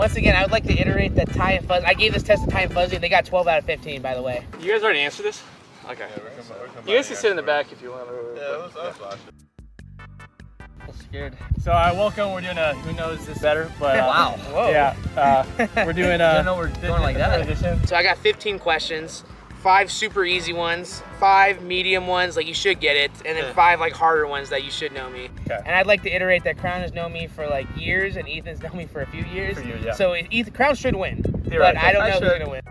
Once again, I would like to iterate that Ty and Fuzzy. I gave this test to Ty and Fuzzy, and they got 12 out of 15, by the way. You guys already answered this? Okay. You guys can sit in the back if you want. Yeah, it was us. I'm scared. So welcome. We're doing a Who Knows This Better, but wow. Whoa. Yeah, we're doing a. I didn't know we're going like that. Edition. So I got 15 questions, 5 super easy ones, 5 medium ones, like you should get it, and then 5 like harder ones that you should know me. Okay. And I'd like to iterate that Crown has known me for like years, and Ethan's known me for a few years. For years, yeah. So Crown should win, but Theoretically. I don't know who's gonna win.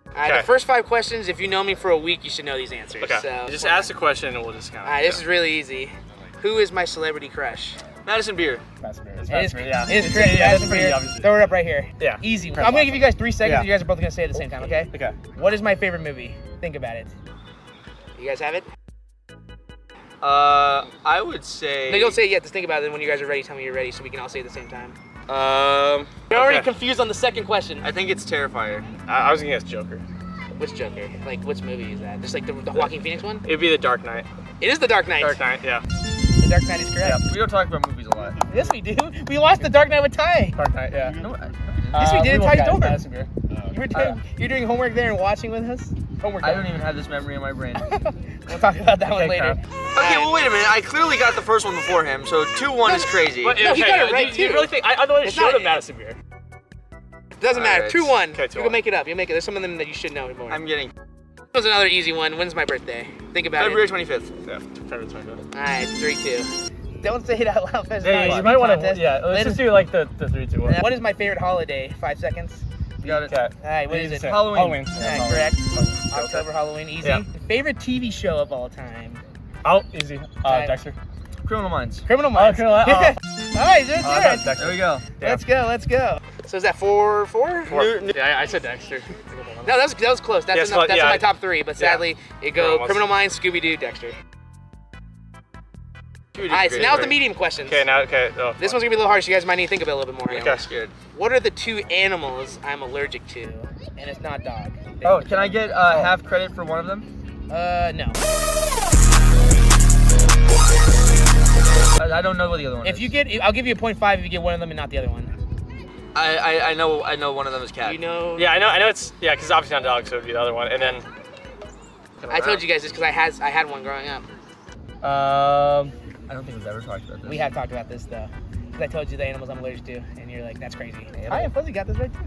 Alright, the first 5 questions, if you know me for a week, you should know these answers. Okay. So, Just ask a question and we'll just kind of. Alright, this is really easy. Who is my celebrity crush? Madison Beer. Madison Beer. It is yeah. correct. Madison pretty Beer. obvious. Throw it up right here. Yeah. Easy. I'm gonna give you guys 3 seconds. Yeah. And you guys are both gonna say it at the same time, okay? Okay. What is my favorite movie? Think about it. You guys have it? I would say. No, don't say it yet. Just think about it. And when you guys are ready, tell me you're ready, so we can all say it at the same time. You're already confused on the second question. I think it's Terrifier. I was gonna guess Joker. Which Joker? Like, which movie is that? Just like the Joaquin Phoenix one? It'd be The Dark Knight. It is The Dark Knight. Dark Knight, yeah. The Dark Knight is correct. We don't talk about movies a lot. Yes, we do. We watched The Dark Knight with Ty. Dark Knight, yeah. No, Yes, we did in both Ty's got dorm. Madison Beer. You're doing homework there and watching with us? Homework. I don't even have this memory in my brain. We'll talk about that one later. Okay, well, wait a minute. I clearly got the first one before him, so 2-1 is crazy. But, No, he got it right, do you too. really think? I thought It's it showed not- him Madison Beer. Doesn't matter. Alright. 2-1. Okay, You 2-1. can make it up. You'll make it. There's some of them that you should know more. I'm getting This one's another easy one. When's my birthday? Think about February it. 25th. Yeah, February 25th. Alright, 3-2. Don't say it out loud. Fast. Yeah, you might want to. Yeah, let's just do like the 3, 2, 1. What is my favorite holiday? 5 seconds. Got it. Okay. Alright, what is it? Halloween. Alright, correct. October, Halloween, easy. Yeah. Favorite TV show of all time? Oh, easy. Okay. Dexter. Criminal Minds. Criminal Minds. Criminal Minds. Alright, there's That's it. Dexter. There we go. Yeah. Let's go. So is that 4-4? Yeah, I said Dexter. No, that was close. That's Yes, enough. That's yeah. in my top 3, but sadly, it go Criminal Criminal Minds, Scooby-Doo, Dexter. You did Alright, so great, now it's the right? medium questions. Okay, now, okay. Oh, This one's gonna be a little hard, so you guys might need to think about it a little bit more. Yeah, I'm scared. What are the 2 animals I'm allergic to? And it's not dog. Oh, can I get half credit for one of them? No. I don't know what the other one is. If you get, I'll give you a 0.5 if you get one of them and not the other one. I know one of them is cat. You know? Yeah, I know it's, yeah, because obviously not dog, so it'd be the other one. And then. I told you guys this because I had one growing up. I don't think we've ever talked about this. We have talked about this though. Because I told you the animals I'm allergic to, and you're like, that's crazy. I and Fuzzy got this right too.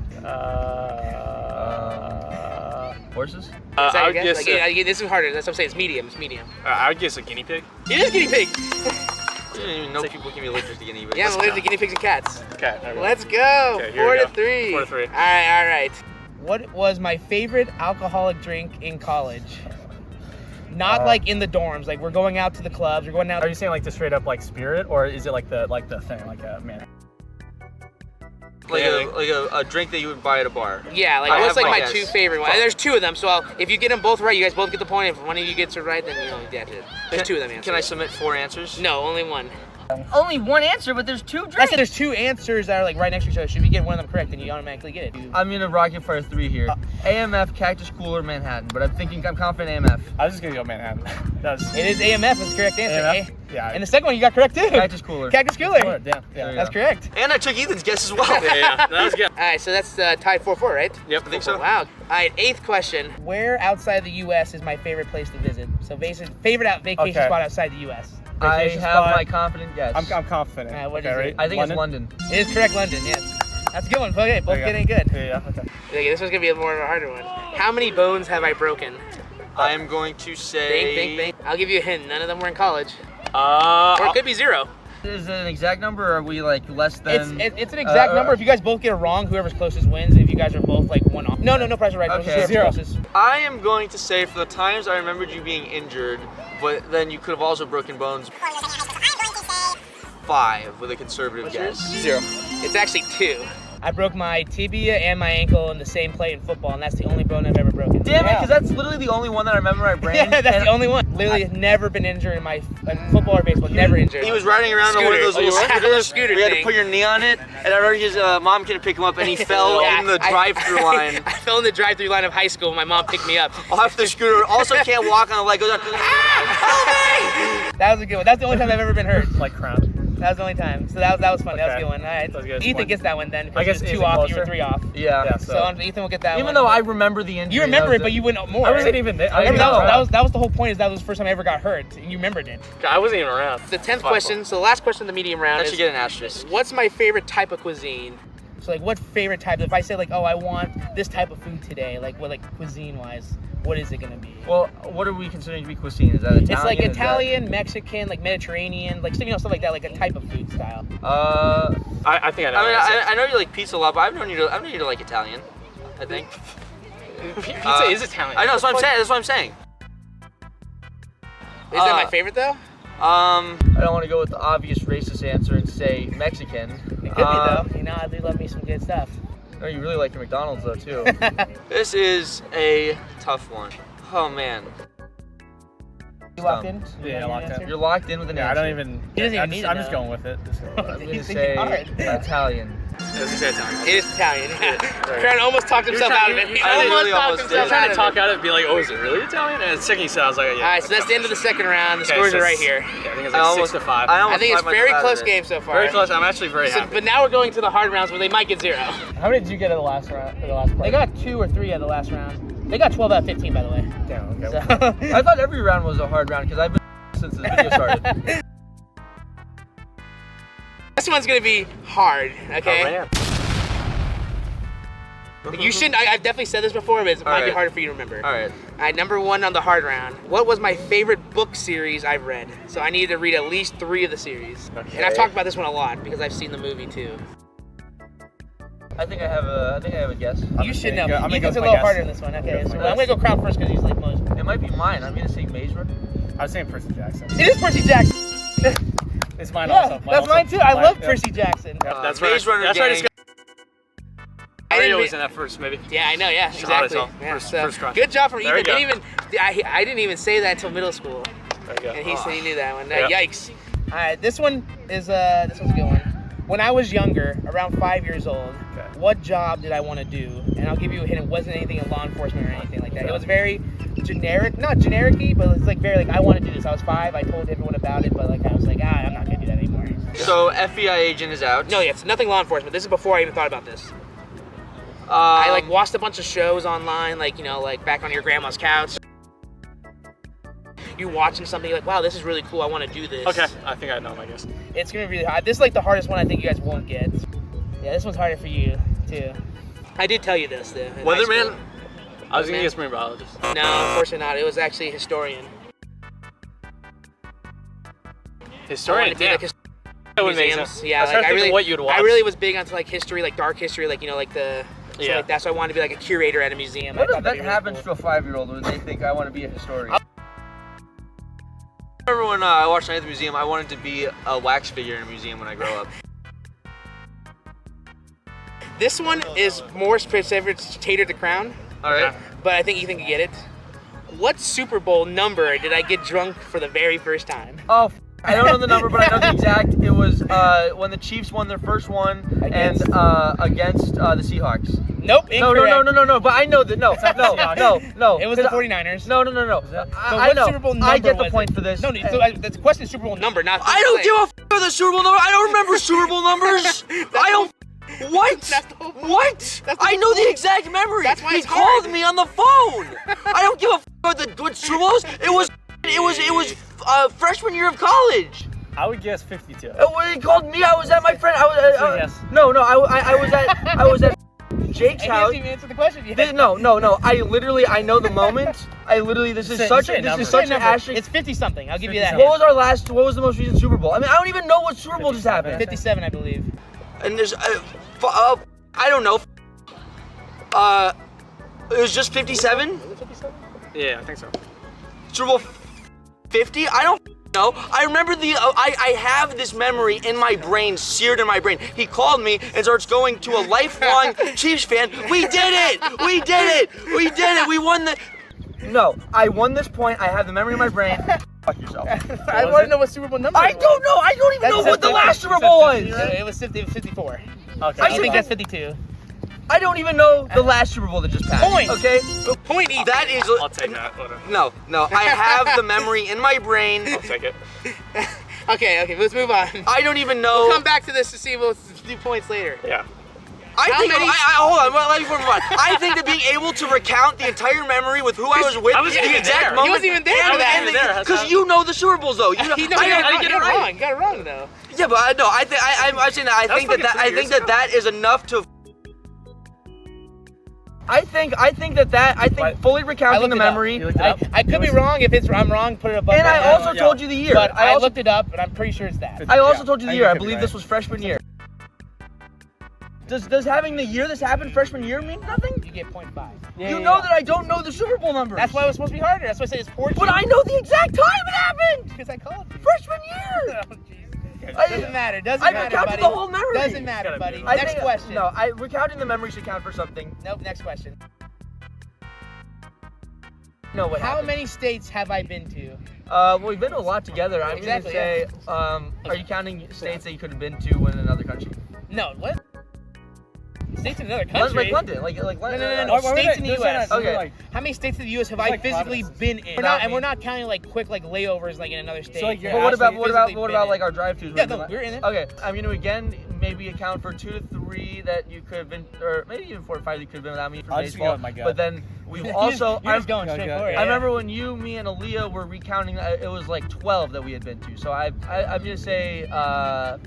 Horses? Is I that would your guess? guess. This is harder. That's what I'm saying. It's medium. It's medium. I would guess a guinea pig. It is guinea pig. I didn't even know people can be allergic to guinea pigs. Yeah, I'm allergic to guinea pigs and cats. Okay. There we go. Let's go. Okay, here we 4-3. go. 4-3. All right. What was my favorite alcoholic drink in college? Not like in the dorms. Like we're going out to the clubs. We're going out. Are you saying like the straight up like spirit, or is it like the thing, like a man? Like a drink that you would buy at a bar. Yeah, like I what's have like my my guess. 2 favorite ones? There's 2 of them. So if you get them both right, you guys both get the point. If one of you gets it right, then that's it. There's 2 of them answers. Can I submit 4 answers? No, only one. Only one answer, but there's 2 drinks. I said there's 2 answers that are like right next to each other. Should we get one of them correct, then you automatically get it. I'm gonna rocket fire 3 here. AMF, Cactus Cooler, Manhattan, but I'm confident AMF. I was just gonna go Manhattan. That's It is AMF. That's the correct answer. AMF? Eh? Yeah. And the second one you got correct too. Cactus Cooler. Cactus Cooler. Damn. Yeah. That's correct. And I took Ethan's guess as well. Yeah. That was good. All right, so that's tied 4-4, right? Yep, I think so. Wow. All right, 8th question. Where outside the U.S. is my favorite place to visit? So vacation vacation Okay. spot outside the U.S. I Vacation have spot. my confident guess. I'm confident. What okay, is it? right? I think it's London. It is correct, London. Yes. That's a good one. Okay, both There you go. getting good. Yeah. Okay. Okay, this one's gonna be more of a harder one. How many bones have I broken? I'm going to say. Think. I'll give you a hint. None of them were in college. Or Uh, it could be 0. Is it an exact number, or are we like less than? It's an exact number. If you guys both get it wrong, whoever's closest wins. If you guys are both like 1 off. No pressure right. Okay. Whoever's 0. closest. I am going to say for the times I remembered you being injured, but then you could have also broken bones. 5 with a conservative What's guess. yours? 0. It's actually 2. I broke my tibia and my ankle in the same play in football, and that's the only bone I've ever broken. Damn it, because that's literally the only one that I remember in my brain. Yeah, that's the only one. Literally, never been injured in my football or baseball. Never injured. He was riding around on one of those Scooter. little Oh, you were? scooters. Scooter We had to thing. put your knee on it, and I remember his mom came to pick him up, and he fell Yeah, in the drive-through line. I fell in the drive-through line of high school. My mom picked me up. Off the scooter. Also can't walk on the leg. Goes up. Help me! That was a good one. That's the only time I've ever been hurt. like crown. That was the only time. So that was fun. That was a Okay. good one. All right. That was a good Ethan point. gets that one then. I guess it was 2 Ethan off. You were closer. 3 off. Yeah. So Ethan will get that one. Even though I remember the injury. You remember that it, was but you wouldn't more. I wasn't even there. Remember, I that was the whole point. Is that was the first time I ever got hurt, and you remembered it. I wasn't even around. The 10th question. So the last question of the medium round That is, should get an asterisk. what's my favorite type of cuisine? So like, what favorite type? If I say like, oh, I want this type of food today, like what, like cuisine wise, what is it gonna be? Well, what are we considering to be cuisine? Is that Italian? It's like Is that- Italian, Mexican, like Mediterranean, like stuff like that, like a type of food style. I think I know. I mean, I know you like pizza a lot, but I've known you to like Italian. I think. Pizza is Italian. I know. That's what I'm saying. That's what I'm saying. Is that my favorite though? I don't want to go with the obvious racist answer and say Mexican. It could be though. You know, I do love me some good stuff. No, you really like your McDonald's though too. This is a tough one. Oh man. You locked in? Yeah, locked in. You're locked in with an Yeah, I answer. don't even. He doesn't even need it I'm just now. going with it. I'm gonna He's say thinking hard. Italian. It is Italian. Karen almost talked himself out of it. He I almost literally talked almost himself did. out Trying of to talk it. out of it, be like, oh, is it really Italian? And the second you said, I was like, yeah. All right, so that's the end of the second round. The Okay, scores so are right it's- here. Yeah, I think it's like 6 to 5. I think it's very close game so far. Very close. I'm actually very So, happy. but now we're going to the hard rounds where they might get 0. How many did you get at the last round? The last They got 2 or 3 at the last round. They got 12 out of 15, by the way. Damn. Okay. So, I thought every round was a hard round because I've been since the video started. this one's gonna be hard. Okay. Oh, man. You shouldn't. I've definitely said this before, but it might be right. harder for you to remember. All right. All right, number 1 on the hard round. What was my favorite book series I've read? So I needed to read at least 3 of the series. Okay. And I've talked about this one a lot because I've seen the movie too. I think I have a guess. You should know. I'm gonna go Ethan's with a my little guess. harder in this one. Okay, Go so with I'm my gonna go crowd first because he's like most. It might be mine. I'm gonna say Mazer. I was saying Percy Jackson. It is Percy Jackson. It's mine Yeah, also. that's mine too. I love yeah. Percy Jackson. Yeah, that's Maze right. Runner That's right. gang. It's good. I Mario didn't was re- in that first, maybe. Yeah, I know. Yeah, Shot exactly. itself. Yeah, First crush. good job from There Ethan. you go. I didn't even say that until middle school, There you go. and he said he knew that one. Yeah. Yikes! All right, this one's a good one. When I was younger, around 5 years old, Okay. what job did I want to do? And I'll give you a hint. It wasn't anything in law enforcement or anything like that. It was very generic, not generic-y, but it's like very like I want to do this. I was 5. I told everyone about it, but like I was like, I'm not gonna do that anymore. So FBI agent is out. No, it's nothing law enforcement. This is before I even thought about this. I like watched a bunch of shows online, like, you know, like back on your grandma's couch. You watching something, you're like, wow, this is really cool. I want to do this. Okay, I think I know my guess. It's gonna be really hard. This is like the hardest one I think you guys won't get. Yeah, this one's harder for you too. I did tell you this, though. in high Weatherman. school. I was gonna Man. guess marine biologist. No, unfortunately not. It was actually a historian. Historian. I wanted to be, Damn. like, That would make museums. sense. Yeah, I was like trying to I think really, of what you'd watch. I really was big onto like history, like dark history, like, you know, like the stuff Yeah. like that. So I wanted to be like a curator at a museum. What I if thought that that'd be really happens cool. to a 5-year-old when they think I want to be a historian? I remember when I watched Night at the Museum, I wanted to be a wax figure in a museum when I grow up. This one is more specific to Tater to Crown, All right. but I think Ethan can get it. What Super Bowl number did I get drunk for the very first time? Oh, I don't know the number, but I know the exact. It was when the Chiefs won their first one Against? and against the Seahawks. Nope, No, incorrect. but I know that. No. It was the 49ers. No. But I what know. Super Bowl number I get the was point it? for this. No, the question is Super Bowl number, not. I don't give a f about the Super Bowl number. I don't remember Super Bowl numbers. I don't. What? That's the whole point. What? That's the I whole know the point. exact memory. That's why he it's called hard. me on the phone. I don't give a f about the what Super Bowls. It was freshman year of college. I would guess 52. When he called me, I was at my friend. I was yes. no. I was at Jake's And he house. hasn't even answered the question yet. No. I know the moment. This is such an asterisk. It's 50 something. I'll give you that. What was the most recent Super Bowl? I mean, I don't even know what Super Bowl just happened. 57, I believe. And there's, I don't know. It was just 57? Yeah, I think so. Super Bowl 50? I don't know. I remember I have this memory in my brain, seared in my brain. He called me and starts going to a lifelong Chiefs fan. We did it! We won the... No, I won this point. I have the memory in my brain. Fuck yourself. I want to know what Super Bowl number I it was. don't know. I don't even know what the last Super Bowl was. It was 54. Okay. I think that's 52. I don't even know the last Super Bowl that just passed. Point. Okay? Point, Ethan. That is... I'll take that. Whatever. No. I have the memory in my brain. I'll take it. Okay, let's move on. I don't even know. We'll come back to this to see. We'll do points later. Yeah. Hold on, let me move on. I think that being able to recount the entire memory with who I was with, I wasn't the even exact there. moment, He wasn't even there for that. because you know the Super Bowls though. You know, He I got don't- it wrong. You got it wrong though. Yeah, but I know. I'm saying that I think that that is enough to. I think fully recounting the memory. You looked it up? I could be wrong. If I'm wrong, put it above. And my I head. also told you the year. But I also looked it up, and I'm pretty sure it's that. I also told you the I year. I think you could be believe right. this was freshman year. Does having the year this happened freshman year mean nothing? You get 0.5. You know that I don't know the Super Bowl numbers. That's why it was supposed to be harder. That's why I said it's 14. But I know the exact time it happened. Because I called you. Freshman year. Oh, jeez. Doesn't matter. Doesn't I matter, recounted buddy. the whole memory. Doesn't matter, buddy. I Next think- question. No, recounting the memory should count for something. Nope. Next question. No, what How happened? many states have I been to? Well, we've been to a lot together. I'm Exactly, gonna say, are you counting states that you could have been to in another country? No. What? States in another Like country? London, like No. Why would States they in the do U.S. that? Okay. Like, How many states in the U.S. have It's I like physically provinces. been in? Without And me. we're not counting like quick like layovers like in another state. like, you're But what Actually about physically been like in. our drive-throughs? Yeah, no, we're in it. Okay, I'm gonna again maybe account for 2 to 3 that you could have been, or maybe even 4 to 5 that you could have been without me for I'll just go baseball. with my gut. But then we've You're also. just going straight okay. for it. I remember when you, me, and Aaliyah were recounting. It was like 12 that we had been to. So I'm gonna say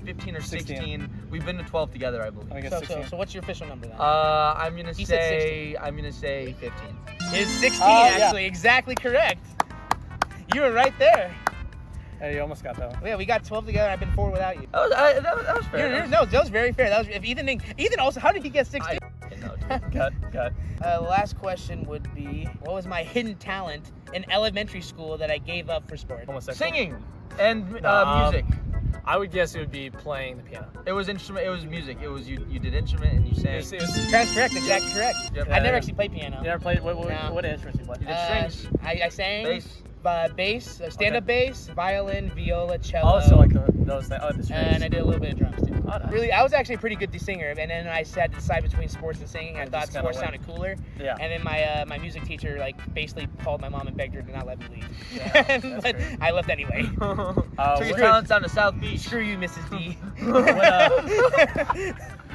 15 or 16. We've been to 12 together, I believe. I guess 16. So what's your official number then? I'm gonna He said say 15. It's 16 Oh, yeah. actually, exactly correct. You were right there. Hey, you almost got that one. Yeah, we got 12 together. I've been 4 without you. That was fair. No, that was very fair. That was if Ethan also. How did he get 16? Cut. Last question would be, what was my hidden talent in elementary school that I gave up for sport? Homosexual. Singing and No, music. I would guess it would be playing the piano. It was instrument. It was music. It was you did instrument and you sang. It was, That's correct. Exactly correct. Yep. I never actually played piano. you never played, what No. instruments you played? You did strings. I sang Bass. Bass, stand-up bass, violin, viola, cello. Also like those things. Oh, the strings. And I did a little bit of drums too. Oh, nice. Really, I was actually a pretty good singer, and then I had to decide between sports and singing. I And thought just kinda sports went. sounded cooler. Yeah. And then my music teacher like basically called my mom and begged her to not let me leave. Yeah, And that's great. I left anyway. Took your what- talents down to South Beach. Screw you, Mrs. D.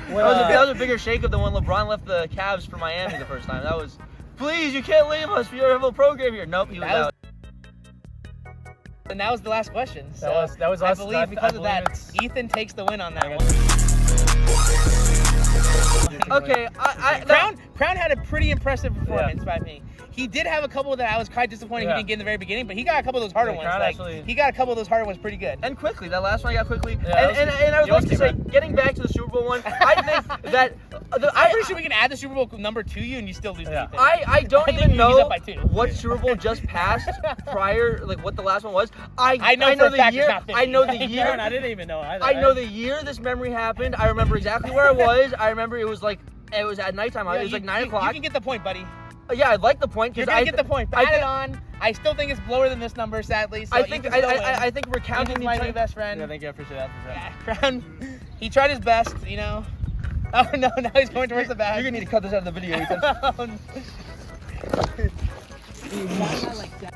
That was a bigger shake up than when LeBron left the Cavs for Miami the first time. That was, please, you can't leave us. We have a program here. Nope, he was That was- out. And that was the last question. So that was I us. believe I because of believe that, it's- Ethan takes the win on that I one. Okay, Crown had a pretty impressive performance by me. He did have a couple that I was quite disappointed he didn't get in the very beginning, but he got a couple of those harder Yeah, ones. Crown Like, actually- he got a couple of those harder ones pretty good. and quickly. That last one I got quickly. Yeah, and I would you like almost to say, came getting back to the Super Bowl one, I think that I'm pretty sure we can add the Super Bowl number to you and you still lose Yeah. anything. I don't I think even he's know up by 2. what Super Bowl just passed prior, like what the last one was. I know for a the fact year. it's not 50. I know the Karen, year. I didn't even know either. I know the year this memory happened. I remember exactly where I was. I remember it was at nighttime. Yeah, It was like 9 o'clock. You can get the point, buddy. Yeah, I'd like the point You're because gonna get the point. Add it on. I still think it's lower than this number, sadly. So I think you can still win. I think we're counting Ethan's the my new entire. best friend. Yeah, thank you. I appreciate that. Yeah, Crown. He tried his best, you know. Oh no, now he's going towards the back. You're gonna need to cut this out of the video. Ethan. Oh, no.